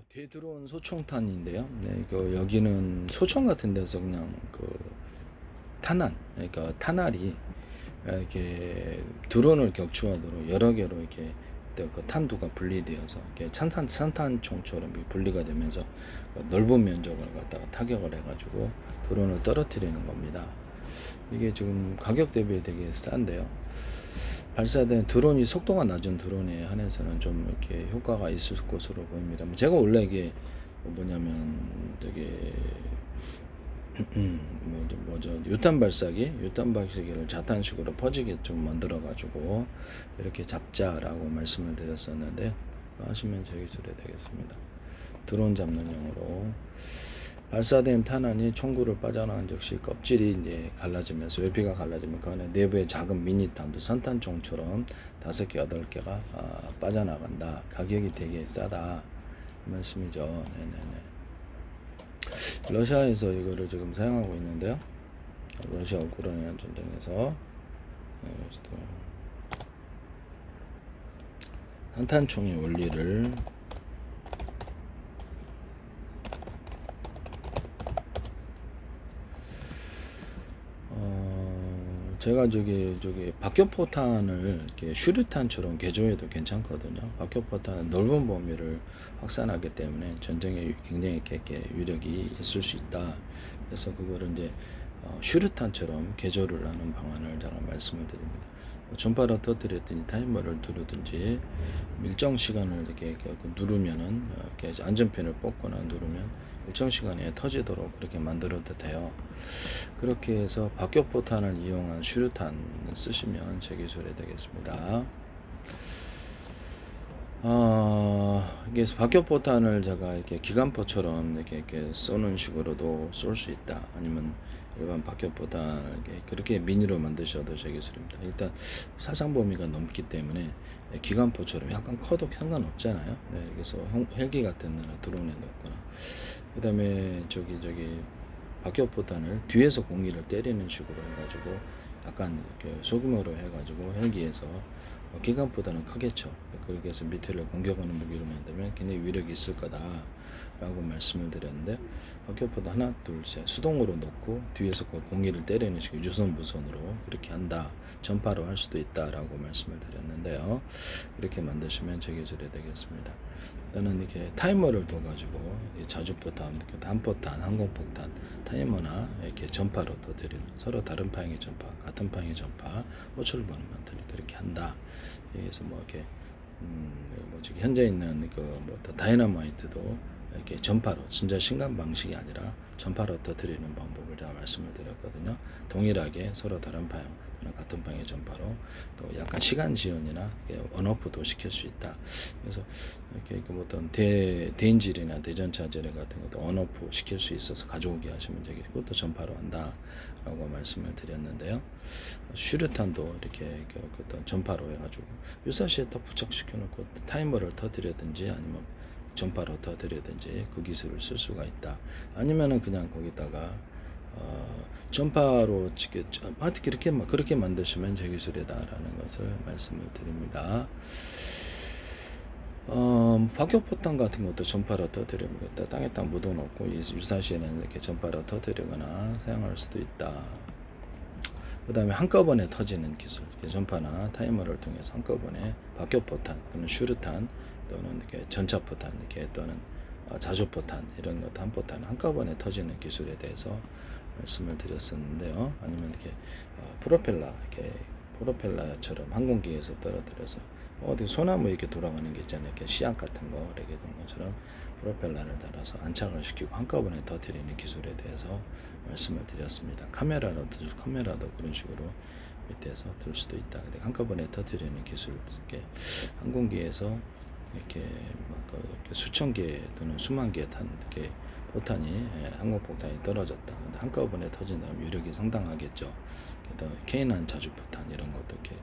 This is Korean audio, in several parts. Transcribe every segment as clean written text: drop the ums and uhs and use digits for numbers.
대드론 소총탄인데요. 네, 여기는 소총 같은 데서 그냥 탄환, 그러니까 탄알이 이렇게 드론을 격추하도록 여러 개로 이렇게 탄두가 분리되어서 이렇게 산탄총처럼 분리가 되면서 넓은 면적을 갖다가 타격을 해가지고 드론을 떨어뜨리는 겁니다. 이게 지금 가격 대비 되게 싼데요. 발사된 드론이 속도가 낮은 드론에 한해서는 좀 이렇게 효과가 있을 것으로 보입니다. 제가 원래 이게 뭐냐면 되게 유탄 발사기를 자탄식으로 퍼지게 좀 만들어 가지고 이렇게 잡자라고 말씀을 드렸었는데 하시면 제 기술이 되겠습니다. 드론 잡는 용으로 발사된 탄환이 총구를 빠져나간 즉시 껍질이 이제 갈라지면서 외피가 갈라지면 그 안에 내부에 작은 미니탄도 산탄총처럼 5개, 8개가 빠져나간다. 가격이 되게 싸다. 그 말씀이죠. 네네네. 러시아에서 이거를 지금 사용하고 있는데요. 러시아 우크라이나 전쟁에서 산탄총의 원리를 제가 저기 박격포탄을 이렇게 슈류탄처럼 개조해도 괜찮거든요. 박격포탄은 넓은 범위를 확산하기 때문에 전쟁에 굉장히 이렇게 위력이 있을 수 있다. 그래서 그거를 이제 슈류탄처럼 개조를 하는 방안을 제가 말씀을 드립니다. 전파로 터뜨렸더니 타이머를 누르든지 일정 시간을 이렇게 누르면은 이렇게 안전핀을 뽑거나 누르면 일정 시간에 터지도록 그렇게 만들어도 돼요. 그렇게 해서 박격포탄을 이용한 슈류탄을 쓰시면 제 기술이 되겠습니다. 이게 박격포탄을 제가 이렇게 기관포처럼 이렇게 쏘는 식으로도 쏠 수 있다. 아니면 일반 박격포탄 그렇게 미니로 만드셔도 제 기술입니다. 일단 살상 범위가 넘기 때문에 기관포처럼 약간 커도 상관없잖아요. 네, 그래서 헬기 같은 데나 드론에 넣거나 그 다음에 저기 박격포탄을 뒤에서 공기를 때리는 식으로 해가지고 약간 이렇게 소규모로 해가지고 헬기에서 기관보다는 크겠죠. 그렇게 해서 밑에를 공격하는 무기로 만들면 굉장히 위력이 있을 거다 라고 말씀을 드렸는데 박격포탄 하나 둘셋 수동으로 놓고 뒤에서 공기를 때리는 식으로 유선 무선으로 그렇게 한다. 전파로 할 수도 있다 라고 말씀을 드렸는데요. 이렇게 만드시면 제 기술이 되겠습니다. 일단은 이렇게 타이머를 둬가지고 자주포탄, 단포탄, 항공폭탄, 타이머나 이렇게 전파로 터뜨리는 서로 다른 방향의 전파, 같은 방향의 전파, 호출번호 만들기 그렇게 한다. 그래서 뭐 이렇게 현재 있는 다이너마이트도 이렇게 전파로 진짜 신간 방식이 아니라 전파로 터뜨리는 방법을 제가 말씀을 드렸거든요. 동일하게 서로 다른 방향 또는 같은 방향의 전파로 또 약간 시간 지연이나 언오프도 시킬 수 있다. 그래서 이렇게 어떤 대인질이나 대전차 지뢰 같은 것도 언오프 시킬 수 있어서 가져오게 하시면 되겠고 그것도 전파로 한다라고 말씀을 드렸는데요. 슈류탄도 이렇게 어떤 전파로 해가지고 유사시에 더 부착시켜 놓고 타이머를 터뜨리든지 아니면 전파로 터뜨리든지 그 기술을 쓸 수가 있다. 아니면은 그냥 거기다가 전파로 그렇게 만드시면 제 기술이다라는 것을 말씀을 드립니다. 박격포탄 같은 것도 전파로 터뜨리면 땅에 딱 묻어놓고 유사시에는 이렇게 전파로 터뜨리거나 사용할 수도 있다. 그 다음에 한꺼번에 터지는 기술, 전파나 타이머를 통해서 한꺼번에 박격포탄 또는 슈류탄 또는 이렇게 전차포탄 또는 자주포탄 이런 것 한포탄 한꺼번에 터지는 기술에 대해서 말씀을 드렸었는데요. 아니면 이렇게 프로펠러처럼 항공기에서 떨어뜨려서 어디 소나무 이렇게 돌아가는 게 있잖아요. 이렇게 씨앗 같은 거 이렇게 된 것처럼 프로펠러를 달아서 안착을 시키고 한꺼번에 터뜨리는 기술에 대해서 말씀을 드렸습니다. 카메라도 그런 식으로 밑에서 들 수도 있다. 한꺼번에 터뜨리는 기술, 이렇게 항공기에서 이렇게 수천 개 또는 수만 개 이렇게 포탄이 항공폭탄이 떨어졌다. 근데 한꺼번에 터진다면 위력이 상당하겠죠. K9 자주포탄 이런 것도 이렇게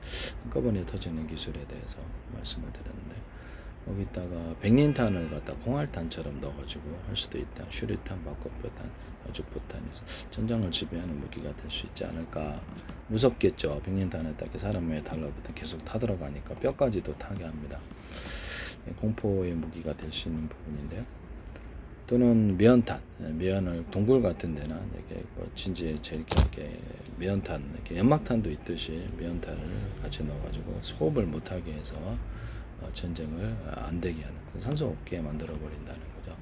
한꺼번에 터지는 기술에 대해서 말씀을 드렸는데 여기다가 백린탄을 갖다 공활탄처럼 넣어가지고 할 수도 있다. 슈리탄, 박격포탄, 자주포탄에서 전장을 지배하는 무기가 될 수 있지 않을까. 무섭겠죠. 백린탄에다 이렇게 사람에 달라붙어 계속 타들어가니까 뼈까지도 타게 합니다. 공포의 무기가 될 수 있는 부분인데요. 또는 미연탄, 미연을 동굴 같은 데나 이렇게 뭐 진지에 이렇게 미연탄, 이렇게 연막탄도 있듯이 미연탄을 같이 넣어가지고 호흡을 못하게 해서 전쟁을 안 되게 하는, 산소 없게 만들어 버린다는 거죠.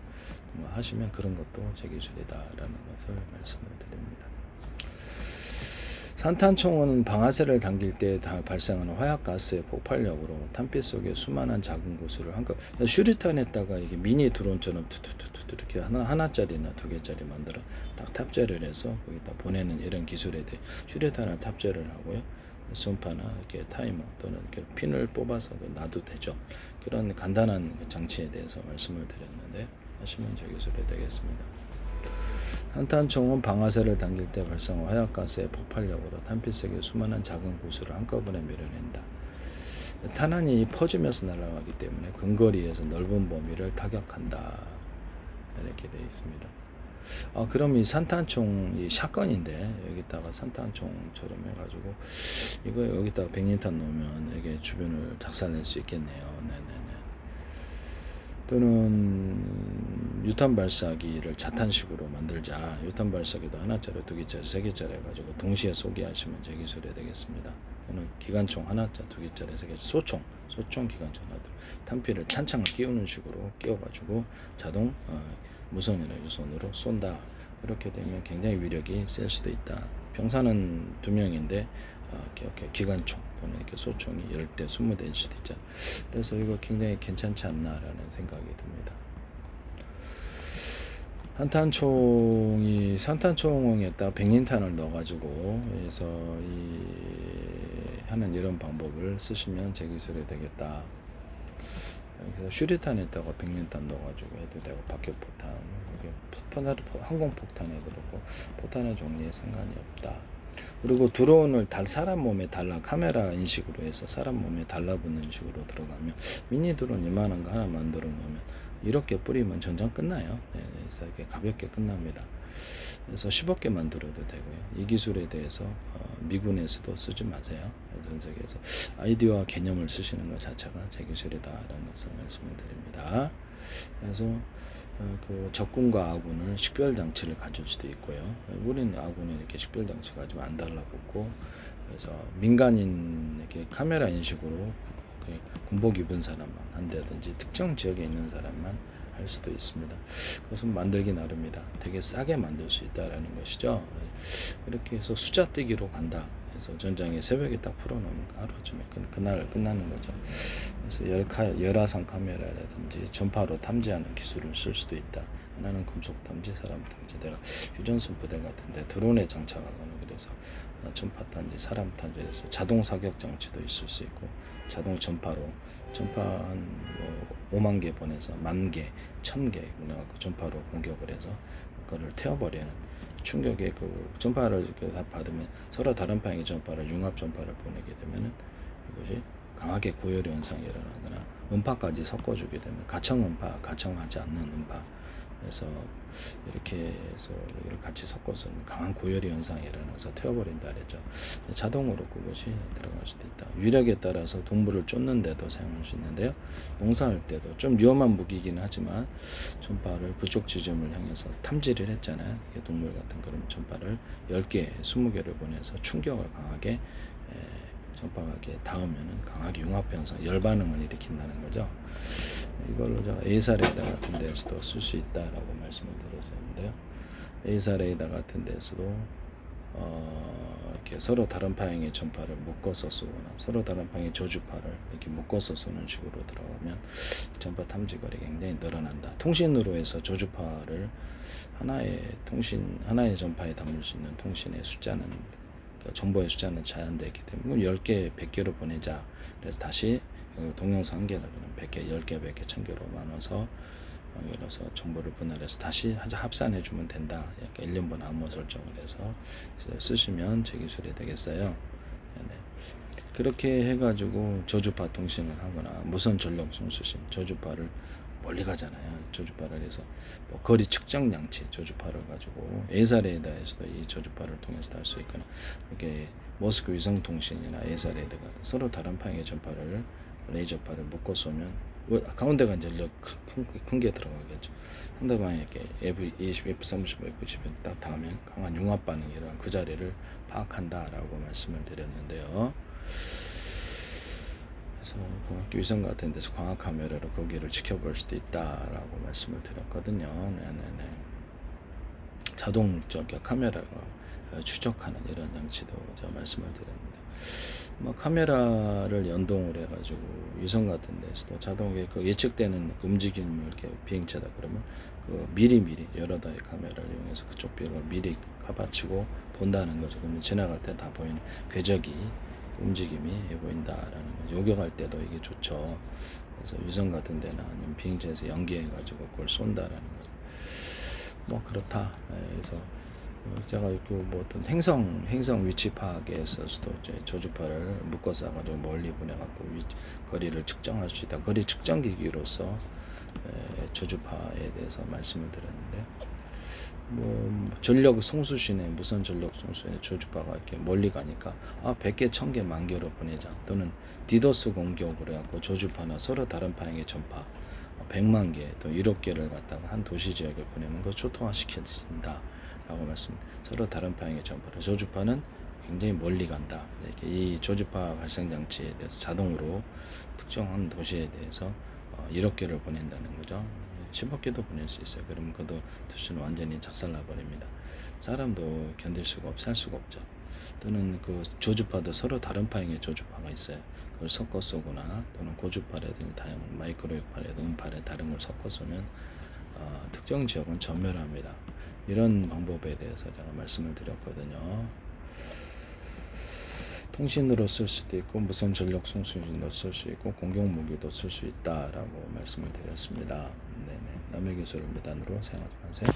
뭐 하시면 그런 것도 제 기술이다라는 것을 말씀을 드립니다. 산탄총은 방아쇠를 당길 때 발생하는 화약가스의 폭발력으로 탄피 속에 수많은 작은 구슬을 한꺼번에, 슈리탄에다가 이게 미니 드론처럼 투투투투 이렇게 하나짜리나 두 개짜리 만들어 딱 탑재를 해서 거기다 보내는 이런 기술에 대해 슈리탄을 탑재를 하고요. 손파나 이렇게 타이머 또는 이렇게 핀을 뽑아서 놔도 되죠. 그런 간단한 장치에 대해서 말씀을 드렸는데 하시면 제 기술이 되겠습니다. 산탄총은 방아쇠를 당길 때 발생한 화약가스의 폭발력으로 탄피색의 수많은 작은 구슬을 한꺼번에 밀어낸다. 탄환이 퍼지면서 날아가기 때문에 근거리에서 넓은 범위를 타격한다. 이렇게 되어 있습니다. 그럼 이 산탄총, 이 샷건인데 여기다가 산탄총처럼 해가지고 이거 여기다가 백린탄 넣으면 이게 주변을 작살낼 수 있겠네요. 네네네. 또는 유탄 발사기를 자탄식으로 만들자. 유탄 발사기도 하나짜리, 두 개짜리, 세 개짜리 해가지고 동시에 쏘게 하시면 제 기술이 되겠습니다. 또는 기관총 하나짜리, 두 개짜리, 세 개짜리, 소총 기관총 하나, 탄피를 탄창을 끼우는 식으로 끼워가지고 자동 무선이나 유선으로 쏜다. 이렇게 되면 굉장히 위력이 셀 수도 있다. 병사는 2명인데 이렇게 기관총 또는 이렇게 소총이 10대, 20대일 수도 있죠. 그래서 이거 굉장히 괜찮지 않나라는 생각이 듭니다. 산탄총에다 백린탄을 넣어가지고 해서 하는 이런 방법을 쓰시면 제 기술이 되겠다. 그래서 슈리탄에다가 백린탄 넣어가지고 해도 되고, 박격포탄, 항공폭탄에 들어고 포탄의 종류에 상관이 없다. 그리고 드론을 사람 몸에 카메라 인식으로 해서 사람 몸에 달라붙는 식으로 들어가면 미니 드론 이만한 거 하나 만들어 놓으면 이렇게 뿌리면 전장 끝나요. 그래서 이렇게 가볍게 끝납니다. 그래서 10억 개 만들어도 되고요. 이 기술에 대해서 미군에서도 쓰지 마세요. 전 세계에서 아이디어와 개념을 쓰시는 것 자체가 제 기술이다라는 것을 말씀을 드립니다. 그래서 그 적군과 아군은 식별 장치를 가질 수도 있고요. 우리는 아군이 이렇게 식별 장치 가지면 안 달라붙고, 그래서 민간인에게 카메라 인식으로 군복 입은 사람만 한다든지 특정 지역에 있는 사람만 할 수도 있습니다. 그것은 만들기 나름이다. 되게 싸게 만들 수 있다라는 것이죠. 이렇게 해서 숫자 떼기로 간다. 그래서 전장에 새벽에 딱 풀어놓으면 하루쯤에 그날 끝나는 거죠. 그래서 열화상 카메라라든지 전파로 탐지하는 기술을 쓸 수도 있다. 하나는 금속 탐지, 사람 탐지. 내가 휴전선 부대 같은데 드론에 장착하거나 그래서 전파 탐지, 사람 탐지해서 자동 사격 장치도 있을 수 있고, 자동 전파로 전파 한 5만 개 보내서 10,000개, 1,000개 보내갖고 전파로 공격을 해서 그거를 태워버리는, 충격의 그 전파를 받으면 서로 다른 방향의 전파를 융합 전파를 보내게 되면은 이것이 강하게 고열 현상이 일어나거나 음파까지 섞어주게 되면 가청 음파, 가청하지 않는 음파, 그래서 이렇게 해서 이걸 같이 섞어서 강한 고열의 현상이 일어나서 태워버린다 그랬죠. 자동으로 그것이 들어갈 수도 있다. 위력에 따라서 동물을 쫓는 데도 사용할 수 있는데요. 농사할 때도 좀 위험한 무기이긴 하지만 전파를 그쪽 지점을 향해서 탐지를 했잖아요. 동물 같은 그런 전파를 10개, 20개를 보내서 충격을 강하게 전파하게 닿으면은 강하게 융합 현상, 열 반응을 일으킨다는 거죠. 이걸로 제가 에이사 레이더 같은 데서도 쓸 수 있다라고 말씀을 드렸었는데요. 에이사 레이더 같은 데서도 이렇게 서로 다른 방향의 전파를 묶어서 쏘거나 서로 다른 방향의 저주파를 이렇게 묶어서 쏘는 식으로 들어가면 전파 탐지거리가 굉장히 늘어난다. 통신으로 해서 저주파를 하나의 전파에 담을 수 있는 통신의 숫자는, 정보의 숫자는 제한되기 때문에 10개, 100개로 보내자. 그래서 다시 동영상 한 개라면 100개, 10개, 100개, 1000개로 나눠서 정보를 분할해서 다시 합산해 주면 된다. 약간 1년분 암호 설정을 해서 쓰시면 제 기술이 되겠어요. 네. 그렇게 해가지고 저주파 통신을 하거나 무선 전력 송수신, 저주파를 멀리 가잖아요. 저주파를 해서 거리 측정 장치, 저주파를 가지고 에이사 레이더에서도 이 저주파를 통해서 할 수 있거나, 이렇게 머스크 위성 통신이나 에이사 레이더가 서로 다른 방향의 전파를 레이저파를 묶어 쏘면 가운데가 이제 큰 게 들어가겠죠. 상대방에게 F20, F35, F10에 딱 닿으면 강한 융합 반응이란 그 자리를 파악한다라고 말씀을 드렸는데요. 그래서 고학교 위성 같은 데서 광학 카메라로 거기를 지켜볼 수도 있다라고 말씀을 드렸거든요. 네네네. 자동적 카메라가 추적하는 이런 장치도 제가 말씀을 드렸는데, 뭐 카메라를 연동을 해가지고 위성 같은 데서도 자동에 그 예측되는 그 움직임을 이렇게 비행체다 그러면 그 미리 여러 대의 카메라를 이용해서 그쪽 비행을 미리 가바치고 본다는 거죠. 그러면 지나갈 때 다 보이는 궤적이 움직임이 보인다라는 거죠. 요격할 때도 이게 좋죠. 그래서 위성 같은 데나 아니면 비행체에서 연계해가지고 그걸 쏜다라는 거죠. 뭐 그렇다. 그래서 제가 뭐 어떤 행성 위치 파악에 있어서도 이제 저주파를 묶어 쏴가지고 멀리 보내갖고 거리를 측정할 수 있다. 거리 측정 기기로서 저주파에 대해서 말씀을 드렸는데, 뭐 전력 송수신에 무선 전력 송수에 저주파가 이렇게 멀리 가니까 100개, 1000개, 10,000개로 보내자. 또는 디도스 공격을 해갖고 저주파나 서로 다른 방향의 전파 100만 개, 또 1억 개를 갖다가 한 도시 지역에 보내면 그 초토화시켜진다 라고 말씀. 서로 다른 방향의 전파를, 저주파는 굉장히 멀리 간다. 이렇게 이 저주파 발생 장치에 대해서 자동으로 특정한 도시에 대해서 1억 개를 보낸다는 거죠. 10억 개도 보낼 수 있어요. 그러면 그 도시는 완전히 작살나 버립니다. 사람도 견딜 수가 살 수가 없죠. 또는 그 저주파도 서로 다른 방향의 저주파가 있어요. 그걸 섞어 쏘거나 또는 고주파라든지 다양한 마이크로웨이브파라든지 음파에 다른 걸 섞어 쏘면 특정 지역은 전멸합니다. 이런 방법에 대해서 제가 말씀을 드렸거든요. 통신으로 쓸 수도 있고 무선 전력 송수신도 쓸 수 있고 공격 무기도 쓸 수 있다라고 말씀을 드렸습니다. 네네. 남의 기술을 무단으로 사용하지 마세요.